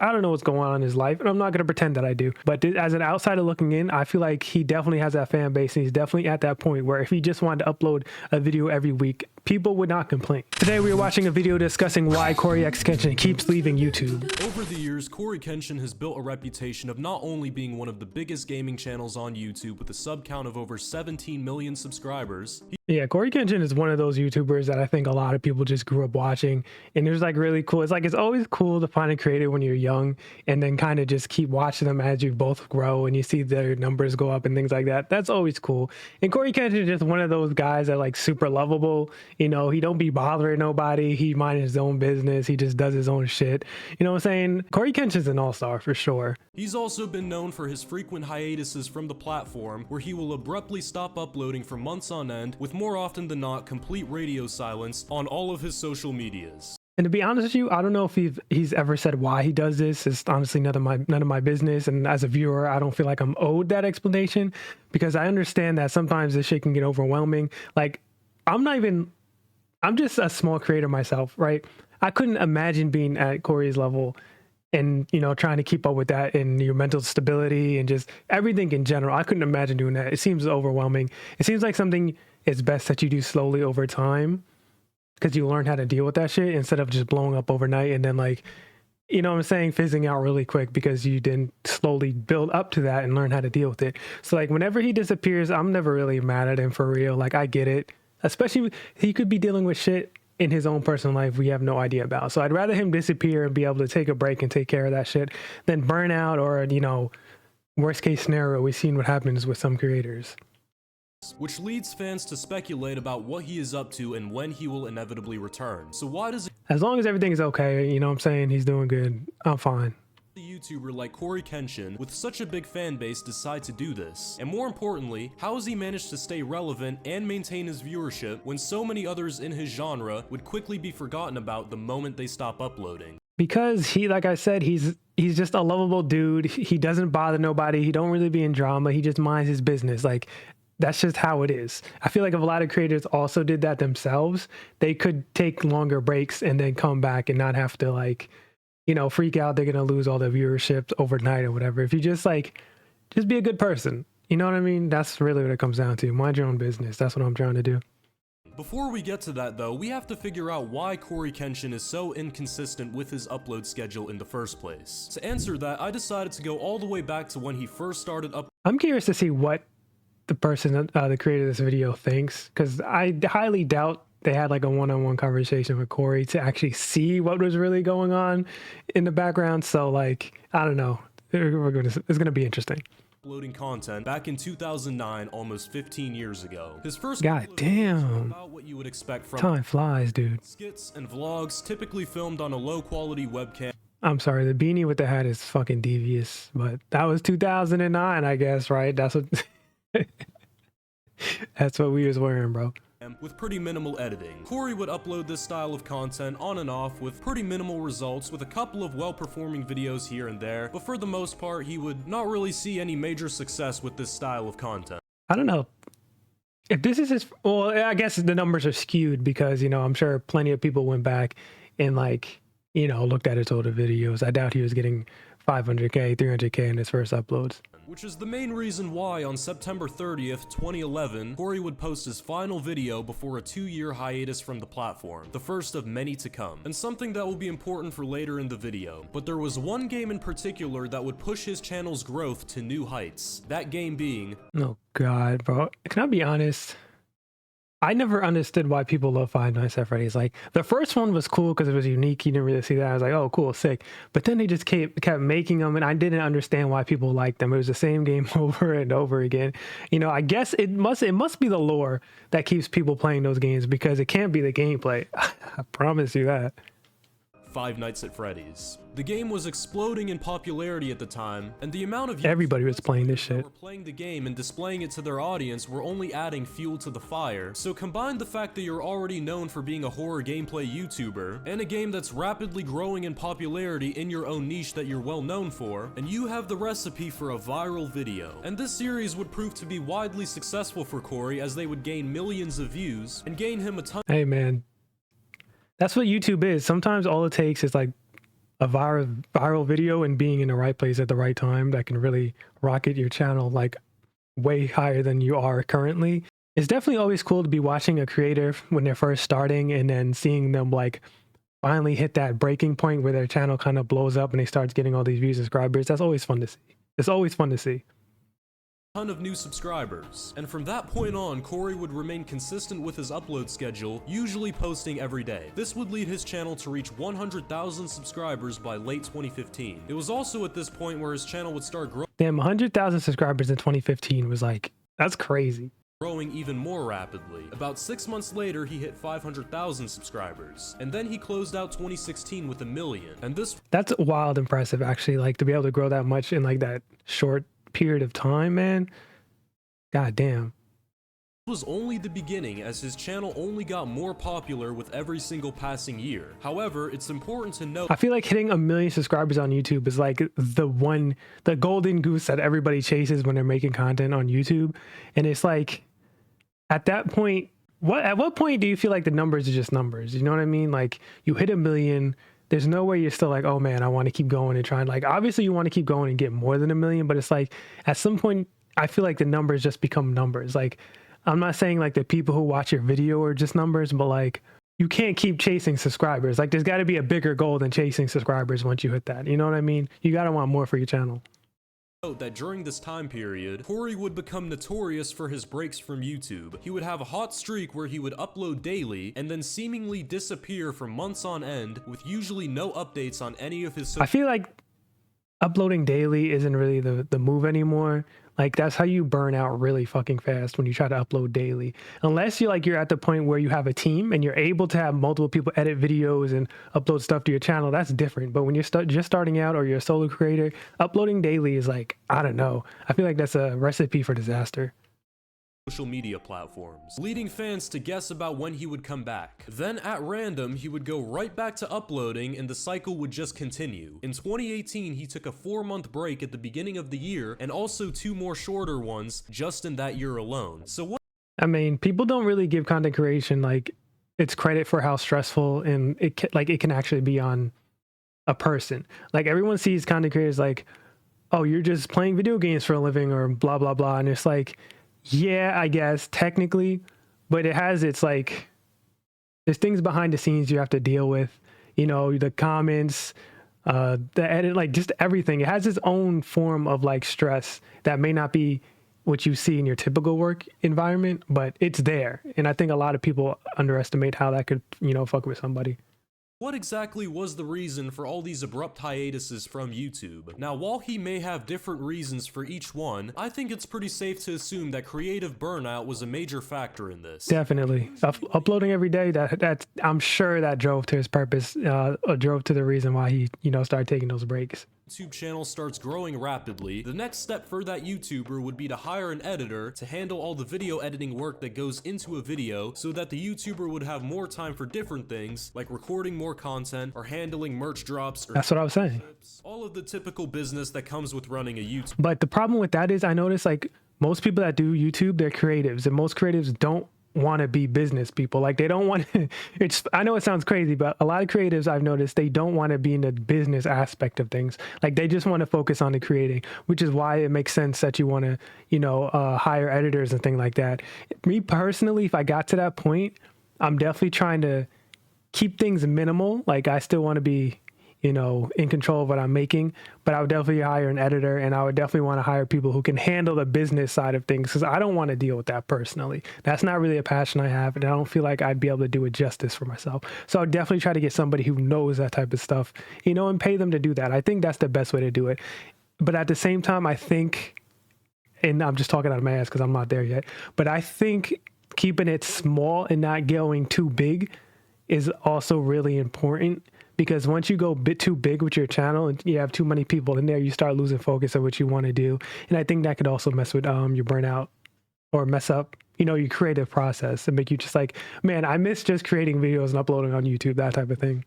I don't know what's going on in his life, and I'm not going to pretend that I do. But as an outsider looking in, I feel like he definitely has that fan base, and he's definitely at that point where if he just wanted to upload a video every week, people would not complain. Today, we are watching a video discussing why CoryxKenshin keeps leaving YouTube. Over the years, CoryxKenshin has built a reputation of not only being one of the biggest gaming channels on YouTube with a sub count of over 17 million subscribers. Yeah, CoryxKenshin is one of those YouTubers that I think a lot of people just grew up watching, and it was like really cool. It's like it's always cool to find a creator when you're young, and then kind of just keep watching them as you both grow and you see their numbers go up and things like that. That's always cool. And CoryxKenshin is just one of those guys that like super lovable. You know, he don't be bothering nobody. He minds his own business. He just does his own shit. You know what I'm saying? CoryxKenshin's an all-star for sure. He's also been known for his frequent hiatuses from the platform, where he will abruptly stop uploading for months on end, with more often than not complete radio silence on all of his social medias. And to be honest with you, I don't know if he's ever said why he does this. It's honestly none of my business. And as a viewer, I don't feel like I'm owed that explanation, because I understand that sometimes this shit can get overwhelming. Like, I'm just a small creator myself, right? I couldn't imagine being at Corey's level and, you know, trying to keep up with that and your mental stability and just everything in general. I couldn't imagine doing that. It seems overwhelming. It seems like something it's best that you do slowly over time, because you learn how to deal with that shit instead of just blowing up overnight and then, like, you know what I'm saying, fizzing out really quick because you didn't slowly build up to that and learn how to deal with it. So like whenever he disappears, I'm never really mad at him, for real. Like, I get it, especially he could be dealing with shit in his own personal life we have no idea about. So I'd rather him disappear and be able to take a break and take care of that shit than burn out, or, you know, worst case scenario, we've seen what happens with some creators. Which leads fans to speculate about what he is up to and when he will inevitably return. So why does As long as everything is okay, you know what I'm saying, he's doing good, I'm fine. a YouTuber like CoryxKenshin with such a big fan base decide to do this? And more importantly, how has he managed to stay relevant and maintain his viewership when so many others in his genre would quickly be forgotten about the moment they stop uploading? Because he, like I said, he's just a lovable dude. He doesn't bother nobody. He don't really be in drama. He just minds his business. Like, that's just how it is. I feel like if a lot of creators also did that themselves, they could take longer breaks and then come back and not have to, like, you know, freak out they're gonna lose all their viewership overnight or whatever. If you just be a good person, you know what I mean? That's really what it comes down to. Mind your own business. That's what I'm trying to do. Before we get to that though, we have to figure out why CoryxKenshin is so inconsistent with his upload schedule in the first place. To answer that, I decided to go all the way back to when he first started up. I'm curious to see what the person, the creator of this video thinks, because I highly doubt they had like a one-on-one conversation with Corey to actually see what was really going on in the background. So like, I don't know. It's gonna be interesting. Uploading content back in 2009, almost 15 years ago. His first God damn, about what you would expect from time flies, dude. skits and vlogs, typically filmed on a low-quality webcam. I'm sorry, the beanie with the hat is fucking devious, but that was 2009, I guess, right? That's what that's what we was wearing, bro. With pretty minimal editing. Corey would upload this style of content on and off with pretty minimal results, with a couple of well-performing videos here and there, but for the most part, he would not really see any major success with this style of content. I don't know if this is his, well, I guess the numbers are skewed because, you know, I'm sure plenty of people went back and, like, you know, looked at his older videos. I doubt he was getting 500K, 300K in his first uploads. Which is the main reason why on September 30th, 2011, Corey would post his final video before a 2-year hiatus from the platform, the first of many to come, and something that will be important for later in the video. But there was one game in particular that would push his channel's growth to new heights, that game being... Oh god, bro. Can I be honest? I never understood why people love Five Nights at Freddy's. Like, the first one was cool because it was unique. You didn't really see that. I was like, oh, cool, sick. But then they just kept making them, and I didn't understand why people liked them. It was the same game over and over again. You know, I guess it must be the lore that keeps people playing those games, because it can't be the gameplay. I promise you that. Five Nights at Freddy's. The game was exploding in popularity at the time, and the amount of everybody was playing this shit. That were playing the game and displaying it to their audience were only adding fuel to the fire. So combine the fact that you're already known for being a horror gameplay YouTuber, and a game that's rapidly growing in popularity in your own niche that you're well known for, and you have the recipe for a viral video. And this series would prove to be widely successful for Corey, as they would gain millions of views and gain him a ton. Hey man, that's what YouTube is. Sometimes all it takes is like a viral video and being in the right place at the right time that can really rocket your channel like way higher than you are currently. It's definitely always cool to be watching a creator when they're first starting and then seeing them like finally hit that breaking point where their channel kind of blows up and they start getting all these views and subscribers. That's always fun to see. It's always fun to see. Ton of new subscribers, and from that point on, Cory would remain consistent with his upload schedule, usually posting every day. This would lead his channel to reach 100,000 subscribers by late 2015. It was also at this point where his channel would start Damn, 100,000 subscribers in 2015 was like, that's crazy. Growing even more rapidly. About 6 months later, he hit 500,000 subscribers, and then he closed out 2016 with 1 million. And that's wild impressive, actually, like to be able to grow that much in like that short period of time, man. God damn. Was only the beginning, as his channel only got more popular with every single passing year. However, it's important to note, I feel like hitting 1 million subscribers on YouTube is like the golden goose that everybody chases when they're making content on YouTube. And it's like, at that point, at what point do you feel like the numbers are just numbers? You know what I mean? Like you hit 1 million, there's no way you're still like, oh man, I want to keep going and trying. Like obviously you want to keep going and get more than 1 million, but it's like at some point I feel like the numbers just become numbers. Like I'm not saying like the people who watch your video are just numbers, but like you can't keep chasing subscribers. Like there's got to be a bigger goal than chasing subscribers once you hit that. You know what I mean? You got to want more for your channel. Note that during this time period, Cory would become notorious for his breaks from YouTube. He would have a hot streak where he would upload daily and then seemingly disappear for months on end with usually no updates on any of his I feel like uploading daily isn't really the move anymore. Like that's how you burn out really fucking fast when you try to upload daily. Unless you're at the point where you have a team and you're able to have multiple people edit videos and upload stuff to your channel, that's different. But when you're just starting out or you're a solo creator, uploading daily is like, I don't know. I feel like that's a recipe for disaster. Social media platforms, leading fans to guess about when he would come back. Then at random, he would go right back to uploading and the cycle would just continue. In 2018, he took a 4-month break at the beginning of the year and also 2 more shorter ones just in that year alone. So what? I mean, people don't really give content creation like its credit for how stressful and it can actually be on a person. Like everyone sees content creators like, oh, you're just playing video games for a living or blah, blah, blah. And it's like, yeah, I guess technically, but it has its like, there's things behind the scenes you have to deal with, you know, the comments, the edit, like just everything. It has its own form of like stress that may not be what you see in your typical work environment, but it's there. And I think a lot of people underestimate how that could, you know, fuck with somebody. What exactly was the reason for all these abrupt hiatuses from YouTube? Now, while he may have different reasons for each one, I think it's pretty safe to assume that creative burnout was a major factor in this. Definitely. Uploading every day, that's I'm sure that drove to his purpose, drove to the reason why he, you know, started taking those breaks. YouTube channel starts growing rapidly, the next step for that YouTuber would be to hire an editor to handle all the video editing work that goes into a video so that the YouTuber would have more time for different things like recording more content or handling merch drops or that's what I was saying. All of the typical business that comes with running a YouTube. But the problem with that is I notice like most people that do YouTube, they're creatives, and most creatives don't want to be business people. Like they don't want to, I know it sounds crazy, but a lot of creatives I've noticed, they don't want to be in the business aspect of things. Like they just want to focus on the creating, which is why it makes sense that you want to, you know, hire editors and things like that. Me personally, if I got to that point, I'm definitely trying to keep things minimal. Like I still want to be, you know, in control of what I'm making, but I would definitely hire an editor, and I would definitely want to hire people who can handle the business side of things, because I don't want to deal with that personally. That's not really a passion I have, and I don't feel like I'd be able to do it justice for myself. So I'd definitely try to get somebody who knows that type of stuff, you know, and pay them to do that. I think that's the best way to do it. But at the same time, I think, and I'm just talking out of my ass because I'm not there yet, but I think keeping it small and not going too big is also really important. Because once you go a bit too big with your channel and you have too many people in there, you start losing focus of what you want to do. And I think that could also mess with your burnout or mess up, you know, your creative process and make you just like, man, I miss just creating videos and uploading on YouTube, that type of thing.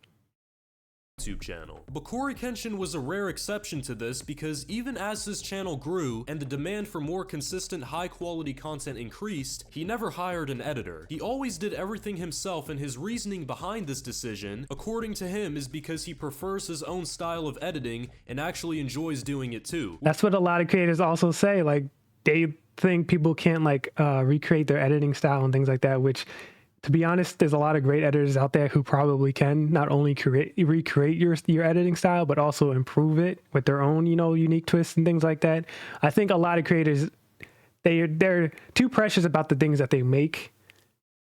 YouTube channel. But CoryxKenshin was a rare exception to this because even as his channel grew and the demand for more consistent high quality content increased, he never hired an editor. He always did everything himself, and his reasoning behind this decision, according to him, is because he prefers his own style of editing and actually enjoys doing it too. That's what a lot of creators also say. Like, they think people can't like recreate their editing style and things like that, which, to be honest, there's a lot of great editors out there who probably can not only recreate your editing style, but also improve it with their own, unique twists and things like that. I think a lot of creators, they're too precious about the things that they make,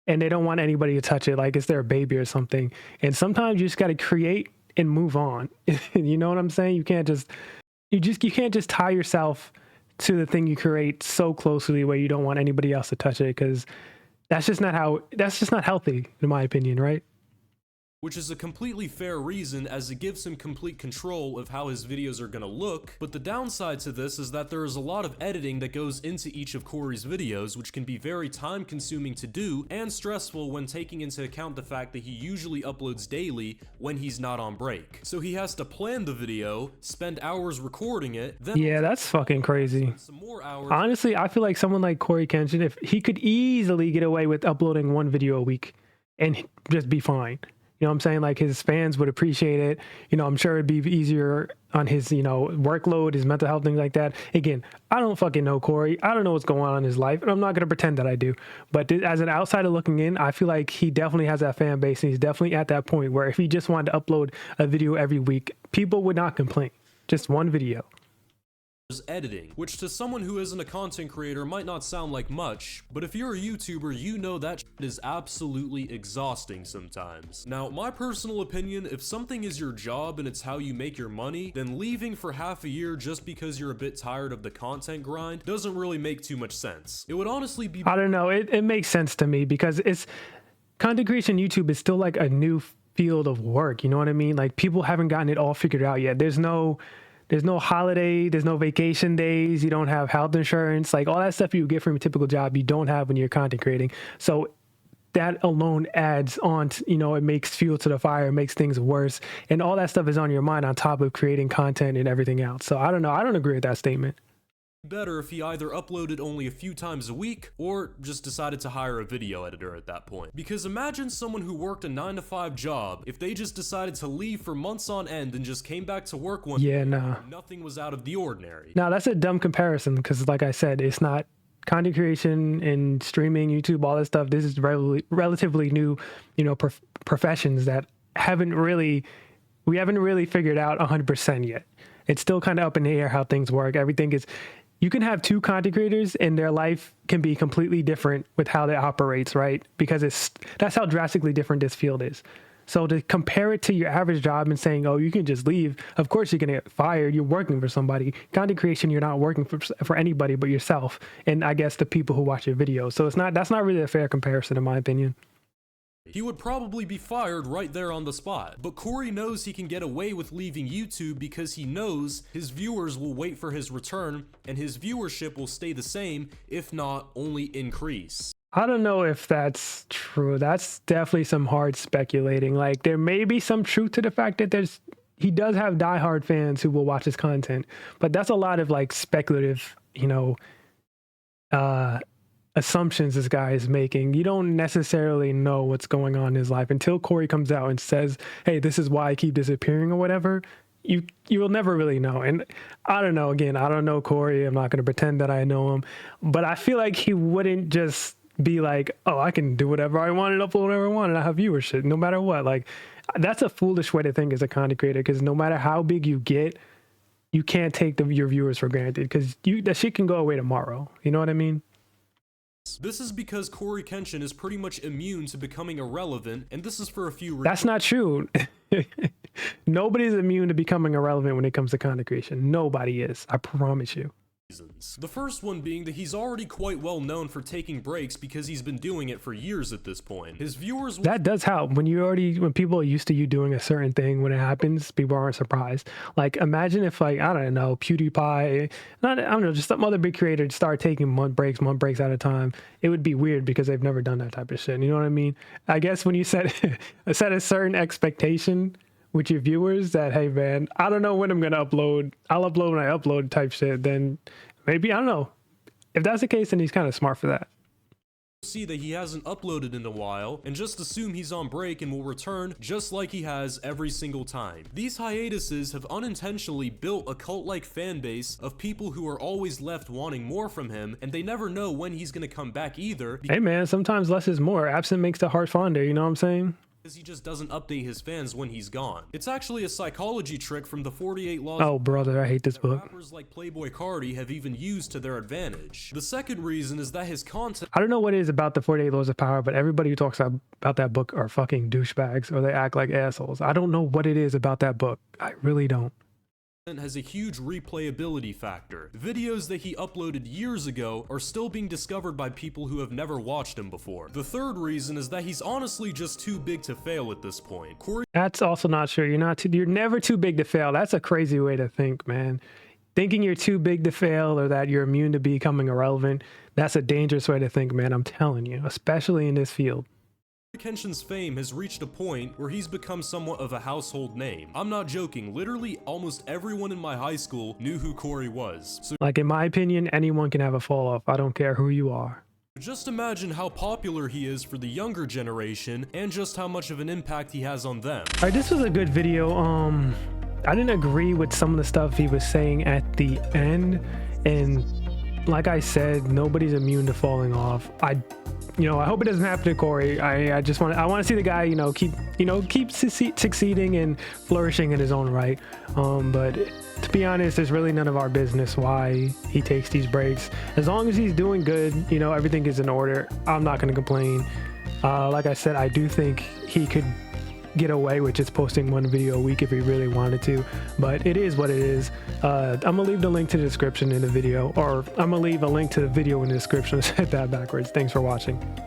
and they don't want anybody to touch it like it's their baby or something. And sometimes you just got to create and move on. You know what I'm saying? You can't just tie yourself to the thing you create so closely where you don't want anybody else to touch it, because that's just not healthy, in my opinion, right? Which is a completely fair reason, as it gives him complete control of how his videos are gonna look. But the downside to this is that there is a lot of editing that goes into each of Cory's videos, which can be very time consuming to do and stressful when taking into account the fact that he usually uploads daily when he's not on break. So he has to plan the video, spend hours recording it, then yeah, that's fucking crazy. some more hours. Honestly, I feel like someone like CoryxKenshin, if he could easily get away with uploading one video a week and just be fine. You know what I'm saying? Like, his fans would appreciate it. I'm sure it'd be easier on his, workload, his mental health, things like that. Again, I don't fucking know Cory. I don't know what's going on in his life, and I'm not going to pretend that I do. But as an outsider looking in, I feel like he definitely has that fan base, and he's definitely at that point where if he just wanted to upload a video every week, people would not complain. Just one video. Editing, which to someone who isn't a content creator might not sound like much, but if you're a YouTuber, you know that shit is absolutely exhausting sometimes. Now, my personal opinion, if something is your job and it's how you make your money, then leaving for half a year just because you're a bit tired of the content grind doesn't really make too much sense. It would honestly be— I don't know, it makes sense to me, because content creation YouTube is still like a new field of work, you know what I mean? Like, people haven't gotten it all figured out yet. There's no holiday, there's no vacation days, you don't have health insurance, like all that stuff you get from a typical job, you don't have when you're content creating. So that alone adds on to, it makes fuel to the fire, it makes things worse. And all that stuff is on your mind on top of creating content and everything else. So I don't know. I don't agree with that statement. Better if he either uploaded only a few times a week or just decided to hire a video editor at that point. Because imagine someone who worked a 9-to-5 job, if they just decided to leave for months on end and just came back to work one day, nothing was out of the ordinary. Now, that's a dumb comparison, because like I said, it's not content creation and streaming, YouTube, all that stuff. This is relatively new, professions that we haven't really figured out 100% yet. It's still kind of up in the air how things work. You can have two content creators and their life can be completely different with how they operates, right? Because that's how drastically different this field is. So to compare it to your average job and saying, oh, you can just leave, of course you're going to get fired. You're working for somebody. Content creation, you're not working for anybody but yourself, and I guess the people who watch your videos. So that's not really a fair comparison, in my opinion. He would probably be fired right there on the spot. But Cory knows he can get away with leaving YouTube because he knows his viewers will wait for his return and his viewership will stay the same, if not only increase. I don't know if that's true. That's definitely some hard speculating. Like, there may be some truth to the fact that he does have diehard fans who will watch his content, but that's a lot of like speculative, assumptions this guy is making. You don't necessarily know what's going on in his life until Cory comes out and says, hey, this is why I keep disappearing or whatever. You will never really know. And I don't know, again, I don't know Cory. I'm not going to pretend that I know him, but I feel like he wouldn't just be like, oh, I can do whatever I want and upload whatever I want and I have viewership no matter what. Like, that's a foolish way to think as a content creator, because no matter how big you get, you can't take your viewers for granted, because that shit can go away tomorrow. You know what I mean? This is because CoryxKenshin is pretty much immune to becoming irrelevant, and this is for a few reasons. That's not true. Nobody's immune to becoming irrelevant when it comes to content creation. Nobody is. I promise you. The first one being that he's already quite well known for taking breaks because he's been doing it for years at this point. His viewers— that does help. When people are used to you doing a certain thing, when it happens, people aren't surprised. Like, imagine if, like, I don't know, PewDiePie, just some other big creator start taking month breaks at a time. It would be weird because they've never done that type of shit. You know what I mean? I guess when you set a certain expectation with your viewers that, hey man, I don't know when I'm gonna upload. I'll upload when I upload type shit. Then maybe, I don't know. If that's the case, then he's kind of smart for that. See that he hasn't uploaded in a while and just assume he's on break and will return just like he has every single time. These hiatuses have unintentionally built a cult-like fan base of people who are always left wanting more from him, and they never know when he's gonna come back either. Hey man, sometimes less is more. Absent makes the heart fonder, you know what I'm saying? Because he just doesn't update his fans when he's gone. It's actually a psychology trick from the 48 Laws. Oh brother, I hate this book. Rappers like Playboy Cardi have even used to their advantage. The second reason is that his content. I don't know what it is about the 48 Laws of Power, but everybody who talks about that book are fucking douchebags, or they act like assholes. I don't know what it is about that book. I really don't. Has a huge replayability factor. Videos that he uploaded years ago are still being discovered by people who have never watched him before. The third reason is that he's honestly just too big to fail at this point. That's also not true. You're never too big to fail. That's a crazy way to think, man. Thinking you're too big to fail or that you're immune to becoming irrelevant, that's a dangerous way to think, man. I'm telling you, especially in this field. CoryxKenshin's fame has reached a point where he's become somewhat of a household name. I'm not joking, literally almost everyone in my high school knew who Cory was. So like, in my opinion, anyone can have a fall off. I don't care who you are. just imagine how popular he is for the younger generation and just how much of an impact he has on them. All right, this was a good video. I didn't agree with some of the stuff he was saying at the end, and like I said, nobody's immune to falling off. I hope it doesn't happen to Cory. I want to see the guy, keep succeeding and flourishing in his own right. But to be honest, it's really none of our business why he takes these breaks. As long as he's doing good, everything is in order. I'm not going to complain. Like I said, I do think he could get away with just posting one video a week if he really wanted to, but it is what it is. I'm gonna leave the link to the description in the video, or I'm gonna leave a link to the video in the description. I said that backwards. Thanks for watching.